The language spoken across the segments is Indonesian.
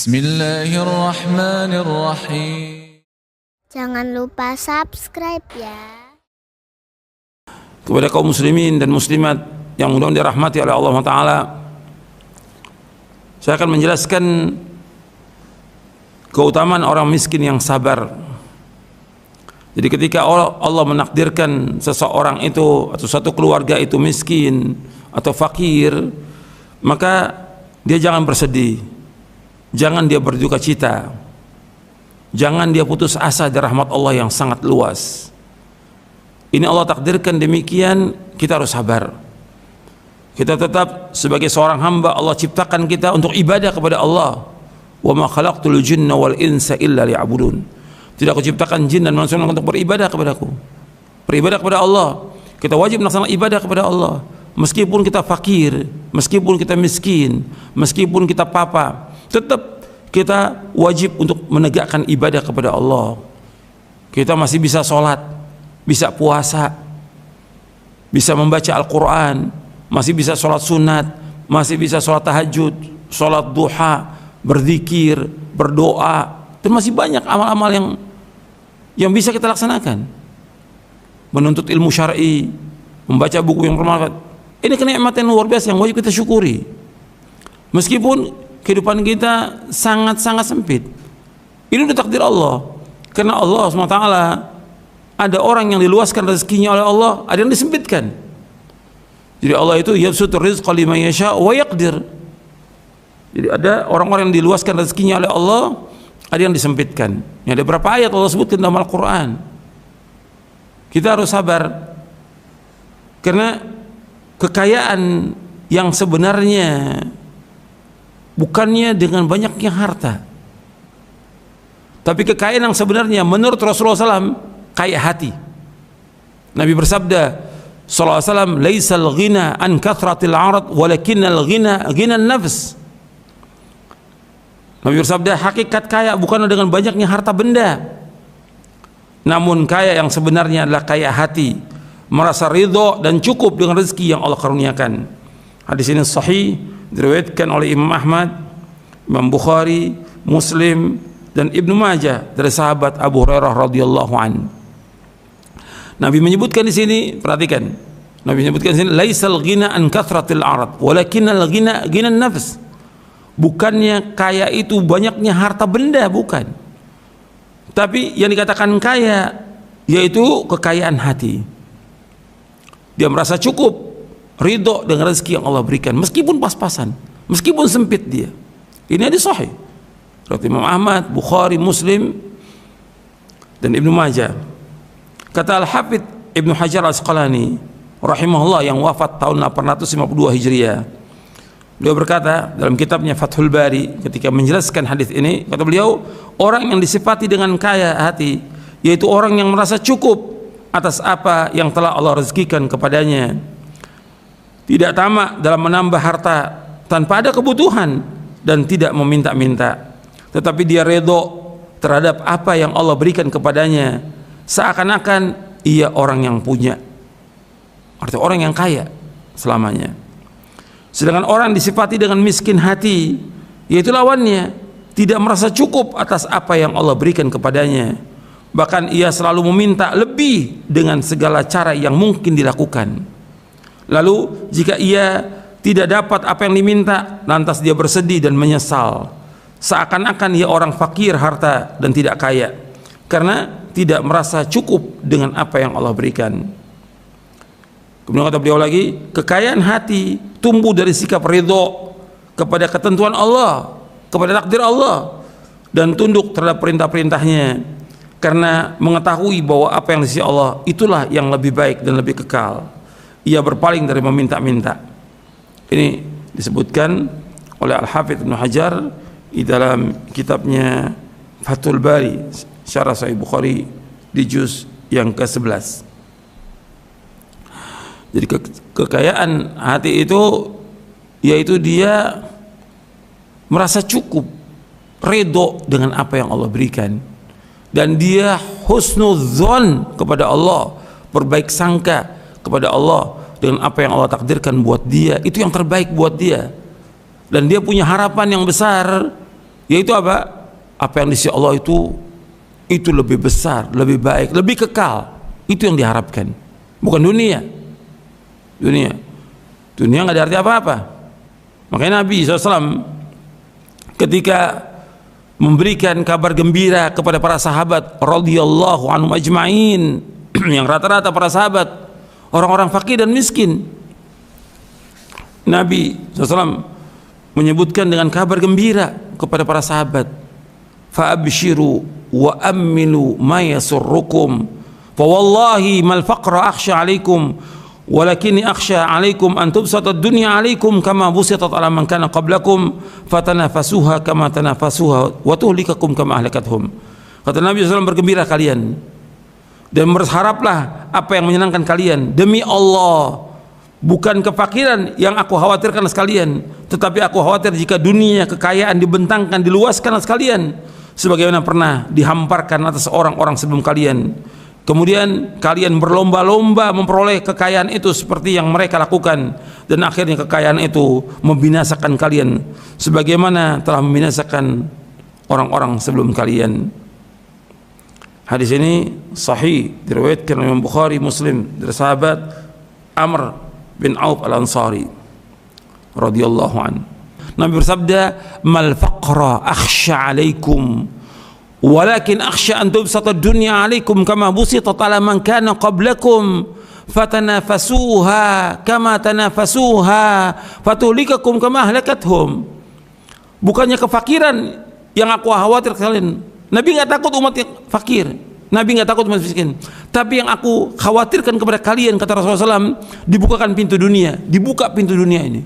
Bismillahirrahmanirrahim. Jangan lupa subscribe ya. Kepada kaum muslimin dan muslimat yang mudah-mudahan dirahmati oleh Allah Ta'ala, saya akan menjelaskan keutamaan orang miskin yang sabar. Jadi ketika Allah menakdirkan seseorang itu atau satu keluarga itu miskin atau fakir, maka dia jangan bersedih, jangan dia berduka cita, jangan dia putus asa dari rahmat Allah yang sangat luas. Ini Allah takdirkan demikian, kita harus sabar. Kita tetap sebagai seorang hamba, Allah ciptakan kita untuk ibadah kepada Allah. Wa ma khalaqtul jinna wal insa illa liya'budun. Tidak aku ciptakan jin dan manusia untuk beribadah kepadaku, beribadah kepada Allah. Kita wajib melaksanakan ibadah kepada Allah, meskipun kita fakir, meskipun kita miskin, meskipun kita papa, tetap kita wajib untuk menegakkan ibadah kepada Allah. Kita masih bisa sholat, bisa puasa, bisa membaca Al-Quran, masih bisa sholat sunat, masih bisa sholat tahajud, sholat duha, berzikir, berdoa, dan masih banyak amal-amal yang bisa kita laksanakan. Menuntut ilmu syar'i, membaca buku yang bermanfaat. Ini kenikmatan luar biasa yang wajib kita syukuri. Meskipun kehidupan kita sangat-sangat sempit, ini udah takdir Allah. Karena Allah SWT ada orang yang diluaskan rezekinya oleh Allah, ada yang disempitkan. Jadi Allah itu yabsutur rizqa liman yasha wa yaqdir. Jadi ada orang-orang yang diluaskan rezekinya oleh Allah, ada yang disempitkan. Ini ada berapa ayat Allah sebutkan dalam Al-Quran. Kita harus sabar, karena kekayaan yang sebenarnya bukannya dengan banyaknya harta, tapi kekayaan yang sebenarnya menurut Rasulullah SAW kaya hati. Nabi bersabda sallallahu alaihi wasallam, laisal ghina an kathratil arad walakinnal ghina ghinan nafs. Nabi bersabda, hakikat kaya bukan dengan banyaknya harta benda, namun kaya yang sebenarnya adalah kaya hati, merasa ridho dan cukup dengan rezeki yang Allah karuniakan. Hadis ini sahih, diriwayatkan oleh Imam Ahmad, Imam Bukhari, Muslim, dan Ibnu Majah dari sahabat Abu Hurairah radhiyallahu an. Nabi menyebutkan di sini, perhatikan, Nabi menyebutkan di sini, laisal ghina an kathratil arad walakinnal ghina ghinan nafs. Bukannya kaya itu banyaknya harta benda, bukan, tapi yang dikatakan kaya yaitu kekayaan hati. Dia merasa cukup, ridho dengan rezeki yang Allah berikan, meskipun pas-pasan, meskipun sempit dia. Ini hadis sahih riwayat Imam Ahmad, Bukhari, Muslim, dan Ibnu Majah. Kata Al-Hafidz Ibnu Hajar Al-Asqalani rahimahullah yang wafat tahun 852 Hijriah, beliau berkata dalam kitabnya Fathul Bari ketika menjelaskan hadis ini, kata beliau, orang yang disifati dengan kaya hati yaitu orang yang merasa cukup atas apa yang telah Allah rezekikan kepadanya, tidak tamak dalam menambah harta tanpa ada kebutuhan, dan tidak meminta-minta, tetapi dia redho terhadap apa yang Allah berikan kepadanya, seakan-akan ia orang yang punya, artinya orang yang kaya selamanya. Sedangkan orang disifati dengan miskin hati, yaitu lawannya, tidak merasa cukup atas apa yang Allah berikan kepadanya, bahkan ia selalu meminta lebih dengan segala cara yang mungkin dilakukan. Lalu jika ia tidak dapat apa yang diminta, lantas dia bersedih dan menyesal, seakan-akan ia orang fakir harta dan tidak kaya, karena tidak merasa cukup dengan apa yang Allah berikan. Kemudian kata beliau lagi, kekayaan hati tumbuh dari sikap ridho kepada ketentuan Allah, kepada takdir Allah, dan tunduk terhadap perintah-perintahnya, karena mengetahui bahwa apa yang di sisi Allah itulah yang lebih baik dan lebih kekal. Ia berpaling dari meminta-minta. Ini disebutkan oleh Al-Hafidz Ibnu Hajar di dalam kitabnya Fathul Bari Syarah Sahih Bukhari di juz yang ke-11. Jadi kekayaan hati itu yaitu dia merasa cukup, ridho dengan apa yang Allah berikan, dan dia husnudzon kepada Allah, berbaik sangka kepada Allah dengan apa yang Allah takdirkan buat dia, itu yang terbaik buat dia. Dan dia punya harapan yang besar Yaitu apa? Apa yang di sisi Allah itu lebih besar, lebih baik, lebih kekal. Itu yang diharapkan, bukan dunia. Dunia nggak ada arti apa-apa. Makanya Nabi SAW ketika memberikan kabar gembira kepada para sahabat radhiyallahu anhum ajma'in, yang rata-rata para sahabat orang-orang fakir dan miskin, Nabi SAW menyebutkan dengan kabar gembira kepada para sahabat, fa'abshiru wa ammilu ma yasurrukum fa wallahi mal faqra akhsha alaikum walakinni akhsha alaikum an tubsata ad-dunya alaikum kama busitat ala man kana qablakum fatanafasuha kama tanafasuha wa tuhlikakum kama ahlakathum. Kata Nabi SAW, bergembira kalian dan berharaplah apa yang menyenangkan kalian. Demi Allah, bukan kefakiran yang aku khawatirkan sekalian, tetapi aku khawatir jika dunia, kekayaan dibentangkan, diluaskan sekalian sebagaimana pernah dihamparkan atas orang-orang sebelum kalian. Kemudian kalian berlomba-lomba memperoleh kekayaan itu seperti yang mereka lakukan, dan akhirnya kekayaan itu membinasakan kalian sebagaimana telah membinasakan orang-orang sebelum kalian. Hadis ini sahih, diriwayatkan oleh Imam Bukhari, Muslim, dari sahabat Amr bin Auf al-Ansari radhiyallahu an. Nabi bersabda, mal faqra akhsha alaikum walakin akhsha an tubsata dunya alaikum kama busitat ala man kana qablakum fatanafasuha kama tanafasuha fatuhlikakum kama ahlakathum. Bukannya kefakiran yang aku khawatir kalian. Nabi nggak takut umat yang fakir, Nabi nggak takut umat miskin, tapi yang aku khawatirkan kepada kalian, kata Rasulullah SAW, dibukakan pintu dunia, dibuka pintu dunia ini.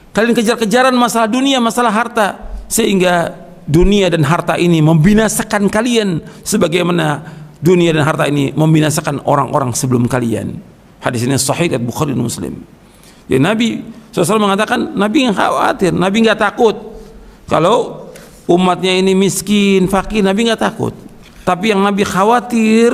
Kalian kejar-kejaran masalah dunia, masalah harta, sehingga dunia dan harta ini membinasakan kalian sebagaimana dunia dan harta ini membinasakan orang-orang sebelum kalian. Hadis ini sahih dari Bukhari dan Muslim. Ya, Nabi SAW mengatakan, Nabi nggak khawatir, Nabi nggak takut kalau umatnya ini miskin, fakir. Nabi nggak takut. Tapi yang Nabi khawatir,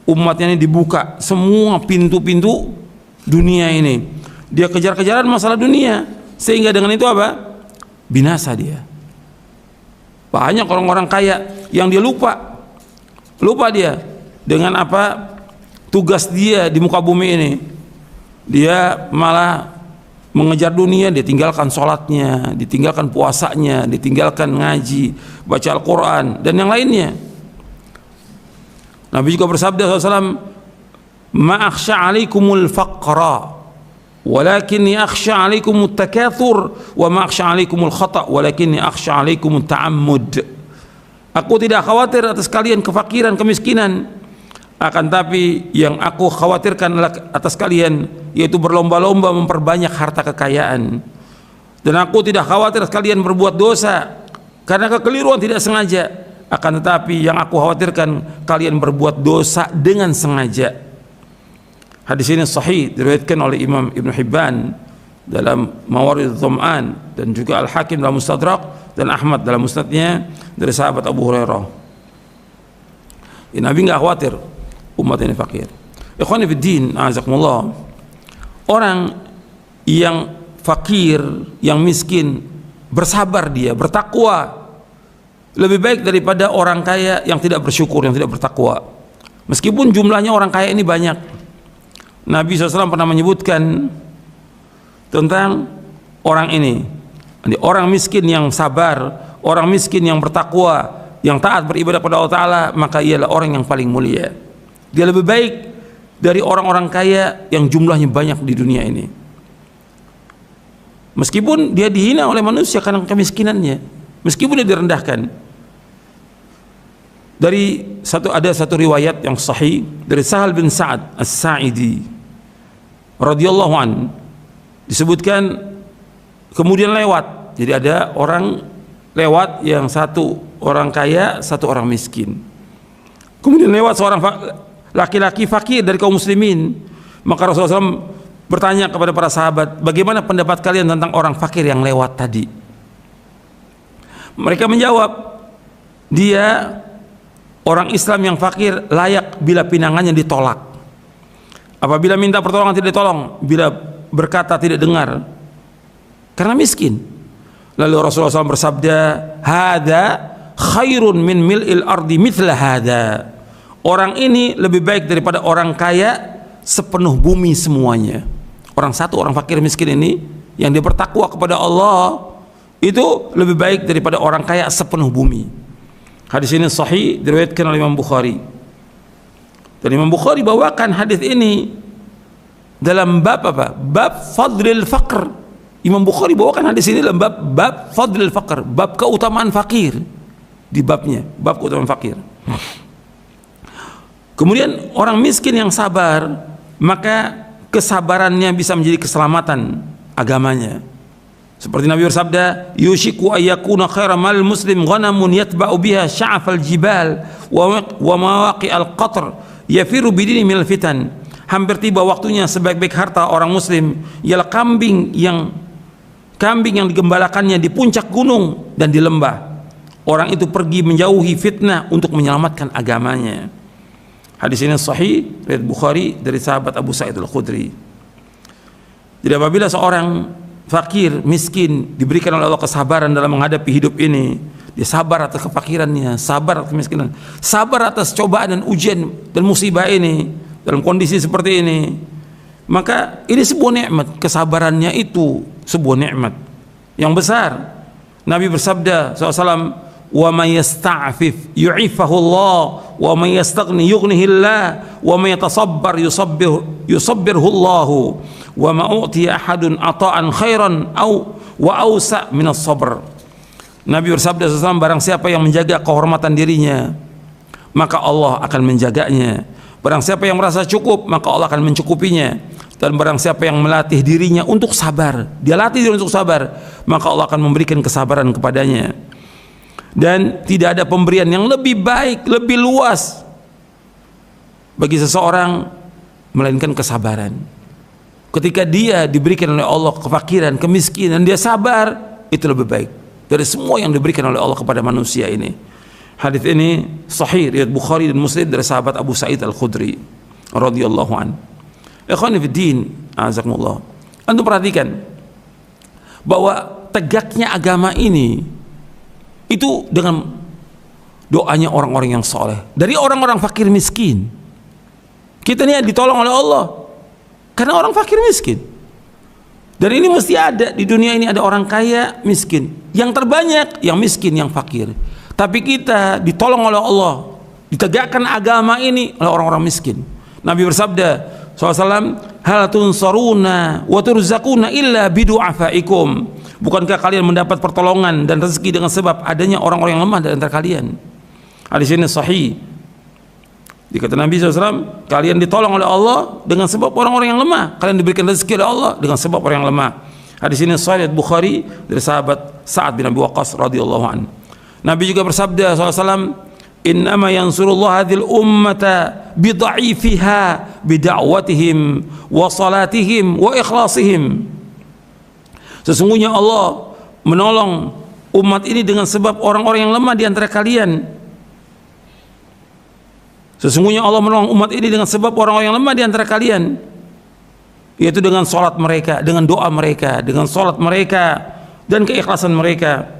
umatnya ini dibuka semua pintu-pintu dunia ini. Dia kejar-kejaran masalah dunia, sehingga dengan itu apa? Binasa dia. Banyak orang-orang kaya yang dia lupa dia dengan apa tugas dia di muka bumi ini. Dia malah mengejar dunia, dia tinggalkan sholatnya, ditinggalkan puasanya, ditinggalkan ngaji, baca Al-Quran, dan yang lainnya. Nabi juga bersabda SAW, ma akhsha alaikumul faqra walakinni akhsha alaikumut takathur wa ma akhsha alaikumul khata walakinni akhsha alaikumut ta'ammud. Aku tidak khawatir atas kalian kefakiran, kemiskinan, akan tapi yang aku khawatirkan atas kalian yaitu berlomba-lomba memperbanyak harta kekayaan. Dan aku tidak khawatir kalian berbuat dosa karena kekeliruan tidak sengaja, akan tetapi yang aku khawatirkan kalian berbuat dosa dengan sengaja. Hadis ini sahih, diriwayatkan oleh Imam Ibn Hibban dalam Mawaridh Dhama'an, dan juga Al-Hakim dalam Mustadrak, dan Ahmad dalam Musnadnya dari sahabat Abu Hurairah. Nabi nggak khawatir umat ini fakir. Ikhwani fiddin, a'azakumullah. Orang yang fakir, yang miskin, bersabar dia, bertakwa, lebih baik daripada orang kaya yang tidak bersyukur, yang tidak bertakwa. Meskipun jumlahnya orang kaya ini banyak. Nabi SAW pernah menyebutkan tentang orang ini, orang miskin yang sabar, orang miskin yang bertakwa, yang taat beribadah kepada Allah Ta'ala, maka ialah orang yang paling mulia. Dia lebih baik dari orang-orang kaya yang jumlahnya banyak di dunia ini. Meskipun dia dihina oleh manusia karena kemiskinannya, meskipun dia direndahkan. Ada satu riwayat yang sahih dari Sahal bin Sa'ad As-Sa'idi radhiyallahu an, disebutkan kemudian lewat. Jadi ada orang lewat, yang satu orang kaya, satu orang miskin. Kemudian lewat seorang laki-laki fakir dari kaum muslimin. Maka Rasulullah SAW bertanya kepada para sahabat, bagaimana pendapat kalian tentang orang fakir yang lewat tadi? Mereka menjawab, dia orang Islam yang fakir, layak bila pinangannya ditolak, apabila minta pertolongan tidak ditolong, bila berkata tidak dengar, karena miskin. Lalu Rasulullah SAW bersabda, hada khairun min mil'il ardi mithla hada. Orang ini lebih baik daripada orang kaya sepenuh bumi semuanya. Orang satu, orang fakir miskin ini yang dia bertakwa kepada Allah itu lebih baik daripada orang kaya sepenuh bumi. Hadis ini sahih, diriwayatkan oleh Imam Bukhari. Dan Imam Bukhari bawakan hadis ini dalam bab apa? Bab fadlil faqr. Imam Bukhari bawakan hadis ini dalam bab fadlil faqr, bab keutamaan fakir. Di babnya, bab keutamaan fakir. Kemudian orang miskin yang sabar, maka kesabarannya bisa menjadi keselamatan agamanya. Seperti Nabi bersabda, yushiku ayyakuna khairamal muslim ghanamun yatba'u biha sya'afal jibal wa mawaqi'al qatr yafiru bidini minal fitan. Hampir tiba waktunya sebaik-baik harta orang muslim ialah kambing yang digembalakannya di puncak gunung dan di lembah. Orang itu pergi menjauhi fitnah untuk menyelamatkan agamanya. Hadis ini sahih riwayat Bukhari dari sahabat Abu Sa'id Al-Khudri. Jadi apabila seorang fakir, miskin diberikan oleh Allah kesabaran dalam menghadapi hidup ini, dia sabar atas kefakirannya, sabar atas kemiskinan, sabar atas cobaan dan ujian dan musibah ini dalam kondisi seperti ini, maka ini sebuah nikmat. Kesabarannya itu sebuah nikmat yang besar. Nabi bersabda SAW, wa may yasta'fif yu'ifahu Allah wa may yastaghni yughnihi Allah wa may yatasabbar yusabbirhu Allah wa ma u'tiya ahadun ata'an khairan wa awsa' min as-sabr. Nabi bersabda SAW, barang siapa yang menjaga kehormatan dirinya maka Allah akan menjaganya. Barang siapa yang merasa cukup maka Allah akan mencukupinya. Dan barang siapa yang melatih dirinya untuk sabar, dia latih diri untuk sabar, maka Allah akan memberikan kesabaran kepadanya. Dan tidak ada pemberian yang lebih baik, lebih luas bagi seseorang melainkan kesabaran. Ketika dia diberikan oleh Allah kefakiran, kemiskinan, dia sabar, itu lebih baik dari semua yang diberikan oleh Allah kepada manusia ini. Hadis ini sahih riwayat Bukhari dan Muslim dari sahabat Abu Sa'id Al-Khudri radhiyallahu an. Ikhwani fid din, azakumullah. Antum perhatikan bahwa tegaknya agama ini itu dengan doanya orang-orang yang soleh, dari orang-orang fakir miskin. Kita ini ditolong oleh Allah karena orang fakir miskin. Dan ini mesti ada di dunia ini, ada orang kaya, miskin. Yang terbanyak yang miskin, yang fakir. Tapi kita ditolong oleh Allah, ditegakkan agama ini oleh orang-orang miskin. Nabi bersabda SAW, hal tunsaruna wa turzakuna illa bidu'afaikum. Bukankah kalian mendapat pertolongan dan rezeki dengan sebab adanya orang-orang yang lemah di antara kalian? Hadis ini sahih. Dikata Nabi SAW, kalian ditolong oleh Allah dengan sebab orang-orang yang lemah. Kalian diberikan rezeki oleh Allah dengan sebab orang yang lemah. Hadis ini sahih Bukhari dari sahabat Sa'ad bin Abi Waqqas radhiyallahu an. Nabi juga bersabda SAW, innama yansurullah hadhil ummata bidha'ifiha bida'watihim wa salatihim wa ikhlasihim. Sesungguhnya Allah menolong umat ini dengan sebab orang-orang yang lemah di antara kalian. Sesungguhnya Allah menolong umat ini dengan sebab orang-orang yang lemah di antara kalian, yaitu dengan salat mereka, dengan doa mereka, dengan salat mereka dan keikhlasan mereka.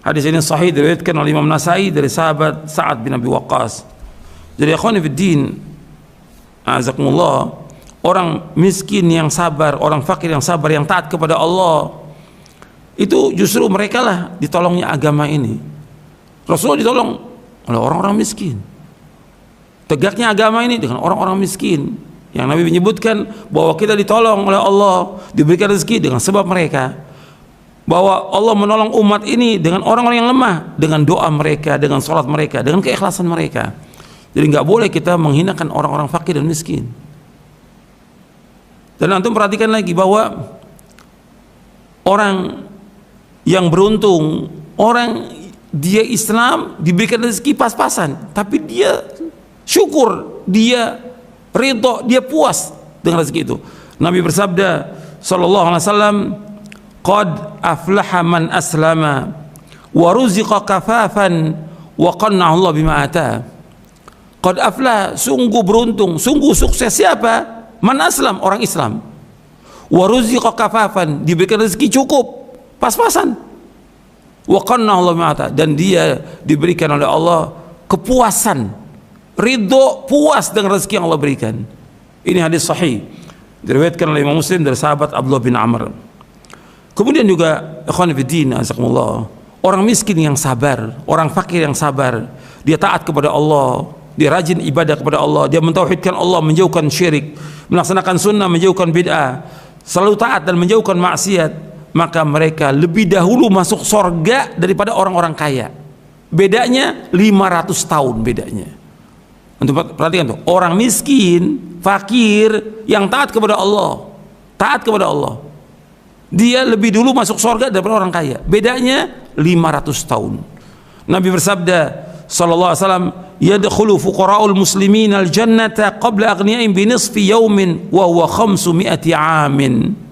Hadis ini sahih diriwayatkan oleh Imam Nasai dari sahabat Sa'ad bin Abi Waqqas. Jadi ikhwani fid din, azakumullah, orang miskin yang sabar, orang fakir yang sabar, yang taat kepada Allah, itu justru mereka lah ditolongnya agama ini. Rasulullah ditolong oleh orang-orang miskin. Tegaknya agama ini dengan orang-orang miskin, yang Nabi menyebutkan bahwa kita ditolong oleh Allah, diberikan rezeki dengan sebab mereka. Bahwa Allah menolong umat ini dengan orang-orang yang lemah, dengan doa mereka, dengan sholat mereka, dengan keikhlasan mereka. Jadi nggak boleh kita menghinakan orang-orang fakir dan miskin. Dan antum perhatikan lagi bahwa orang yang beruntung, orang dia Islam diberikan rezeki pas-pasan, tapi dia syukur, dia ridho, dia puas dengan rezeki itu. Nabi bersabda sallallahu alaihi wasallam, qad aflaha man aslama wa ruziqa kafafan wa qanna'a Allah bima ata. Qad aflaha, sungguh beruntung, sungguh sukses siapa? Man aslam, orang Islam. Wa ruziqa kafafan, diberikan rezeki cukup, pas-pasan. wa qannahu Allah ma'ata, dan dia diberikan oleh Allah kepuasan, ridho, puas dengan rezeki yang Allah berikan. Ini hadis sahih diriwayatkan oleh Imam Muslim dari sahabat Abdullah bin Amr. Kemudian juga ikhwan fillah azakumullah, orang miskin yang sabar, orang fakir yang sabar, dia taat kepada Allah, dia rajin ibadah kepada Allah, dia mentauhidkan Allah, menjauhkan syirik, melaksanakan sunnah, menjauhkan bid'ah, selalu taat dan menjauhkan maksiat, maka mereka lebih dahulu masuk sorga daripada orang-orang kaya. Bedanya 500 tahun bedanya. Untuk perhatikan tuh, orang miskin, fakir yang taat kepada Allah, dia lebih dulu masuk sorga daripada orang kaya. Bedanya 500 tahun. Nabi bersabda sallallahu alaihi wasallam, yadkhulu fuqara'ul muslimin al-jannata qabla aghniyahim bi nisfi yawmin wa huwa 500 amin.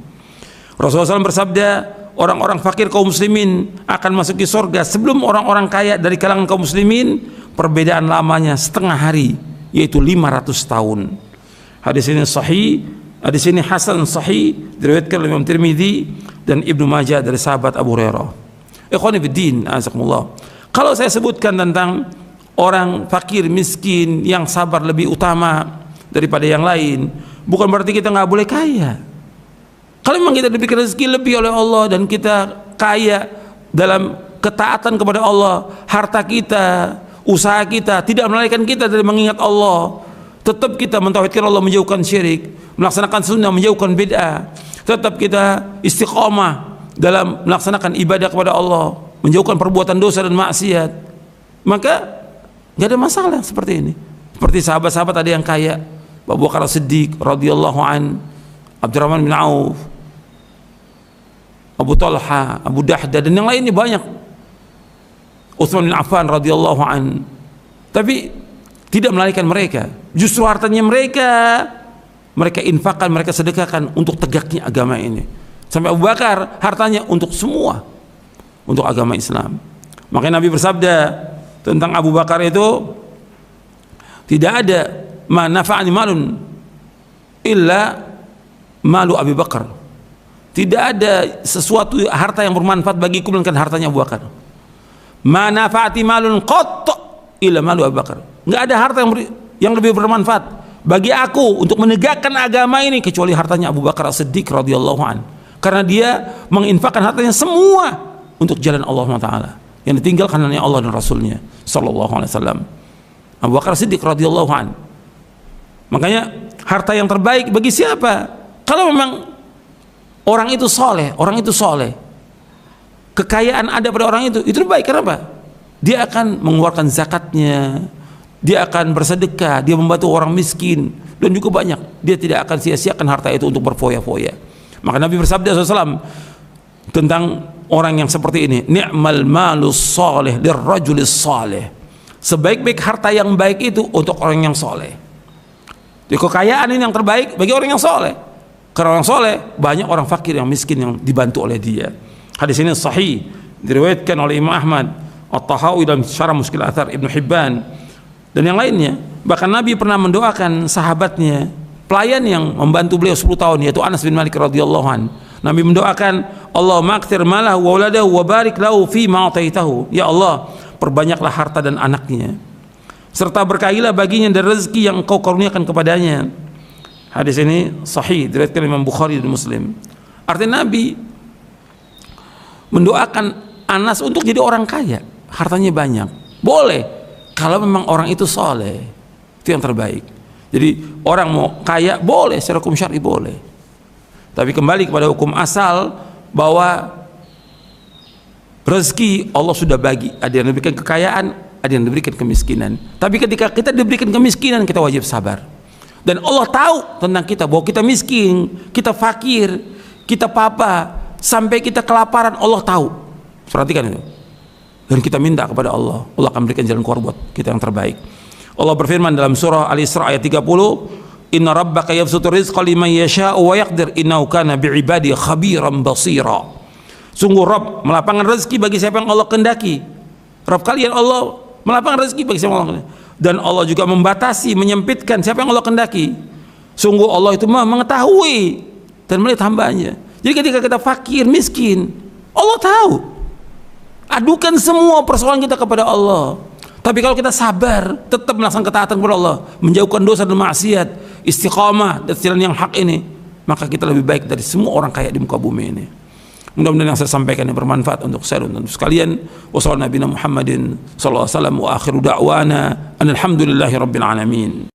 Rasulullah SAW bersabda, orang-orang fakir kaum muslimin akan masuk ke surga sebelum orang-orang kaya dari kalangan kaum muslimin. Perbedaan lamanya setengah hari, yaitu 500 tahun. Hadis ini sahih, hadis ini hasan sahih, diriwayatkan oleh Imam Tirmidzi dan Ibnu Majah dari sahabat Abu Hurairah. Ikhwani fiddin, azakumullah. Kalau saya sebutkan tentang orang fakir miskin yang sabar lebih utama daripada yang lain, bukan berarti kita nggak boleh kaya. Kalau memang kita diberikan rezeki lebih oleh Allah dan kita kaya dalam ketaatan kepada Allah, harta kita, usaha kita tidak melalaikan kita dari mengingat Allah, tetap kita mentauhidkan Allah, menjauhkan syirik, melaksanakan sunnah, menjauhkan bid'ah, tetap kita istiqomah dalam melaksanakan ibadah kepada Allah, menjauhkan perbuatan dosa dan maksiat, maka nggak ada masalah seperti ini. Seperti sahabat-sahabat ada yang kaya, Abu Bakar As-Siddiq radhiyallahu an, Abdurrahman bin Auf, Abu Talha, Abu Dahdah, dan yang lainnya banyak, Utsman bin Affan radhiyallahu an. Tapi tidak melalaikan mereka, justru hartanya mereka infakkan, mereka sedekahkan untuk tegaknya agama ini. Sampai Abu Bakar hartanya untuk semua, untuk agama Islam. Makanya Nabi bersabda tentang Abu Bakar itu, tidak ada ma nafa'ani malun illa malu Abu Bakar. Tidak ada sesuatu harta yang bermanfaat bagiku melainkan hartanya Abu Bakar. Ma nafa'ati malun qat illa malu Abu Bakar. Enggak ada harta yang lebih bermanfaat bagi aku untuk menegakkan agama ini kecuali hartanya Abu Bakar As-Siddiq radhiyallahu an. Karena dia menginfakkan hartanya semua untuk jalan Allah Taala, yang ditinggalkan hanya Allah dan Rasulnya sallallahu alaihi wasallam. Abu Bakar As-Siddiq radhiyallahu an. Makanya harta yang terbaik bagi siapa? Kalau memang orang itu soleh, kekayaan ada pada orang itu baik. Kenapa? Dia akan mengeluarkan zakatnya, dia akan bersedekah, dia membantu orang miskin, dan juga banyak. Dia tidak akan sia-siakan harta itu untuk berfoya-foya. Maka Nabi bersabda SAW tentang orang yang seperti ini, ni'mal malus salih lirrajulis salih. Sebaik-baik harta yang baik itu untuk orang yang soleh. Jadi kekayaan ini yang terbaik bagi orang yang soleh. Karena orang soleh, banyak orang fakir yang miskin yang dibantu oleh dia. Hadis ini sahih, diriwayatkan oleh Imam Ahmad, At-Tahawi dalam Syarah Mushkil Athar, Ibnu Hibban, dan yang lainnya. Bahkan Nabi pernah mendoakan sahabatnya, pelayan yang membantu beliau 10 tahun, yaitu Anas bin Malik radhiyallahu an. Nabi mendoakan, Allahumma aktsir malahu wa waladahu wa barik lahu fi ma ataitahu. Ya Allah, perbanyaklah harta dan anaknya, serta berkahilah baginya dari rezeki yang Engkau karuniakan kepadanya. Hadis ini sahih, diriwayatkan Imam Bukhari dan Muslim. Artinya Nabi mendoakan Anas untuk jadi orang kaya, hartanya banyak. Boleh kalau memang orang itu soleh, itu yang terbaik. Jadi orang mau kaya boleh, secara hukum syar'i boleh. Tapi kembali kepada hukum asal bahwa rezeki Allah sudah bagi, ada yang diberikan kekayaan, ada yang diberikan kemiskinan. Tapi ketika kita diberikan kemiskinan, kita wajib sabar. Dan Allah tahu tentang kita bahwa kita miskin, kita fakir, kita papa, sampai kita kelaparan, Allah tahu. Perhatikan itu. Dan kita minta kepada Allah, Allah akan berikan jalan keluar buat kita yang terbaik. Allah berfirman dalam surah Al-Isra ayat 30, Inna rabbaka yabsutu rizqa liman yasha'u wa yaqdir innahu kana bi'ibadi khabiran basira. Sungguh Rabb melapangkan rezeki bagi siapa yang Allah kehendaki. Rabb kalian Allah melapangkan rezeki bagi siapa yang Allah kehendaki. Dan Allah juga membatasi, menyempitkan siapa yang Allah kehendaki. Sungguh Allah itu mengetahui dan melihat hambanya. Jadi ketika kita fakir, miskin, Allah tahu. Adukan semua persoalan kita kepada Allah. Tapi kalau kita sabar, tetap melaksanakan ketaatan kepada Allah, menjauhkan dosa dan maksiat, istiqamah dan jalan yang hak ini, maka kita lebih baik dari semua orang kaya di muka bumi ini. Mudah-mudahan yang saya sampaikan yang bermanfaat untuk saya dan untuk sekalian. Wassalamualaikum warahmatullahi wabarakatuh. Wa akhiru da'wana alhamdulillahi rabbil alamin.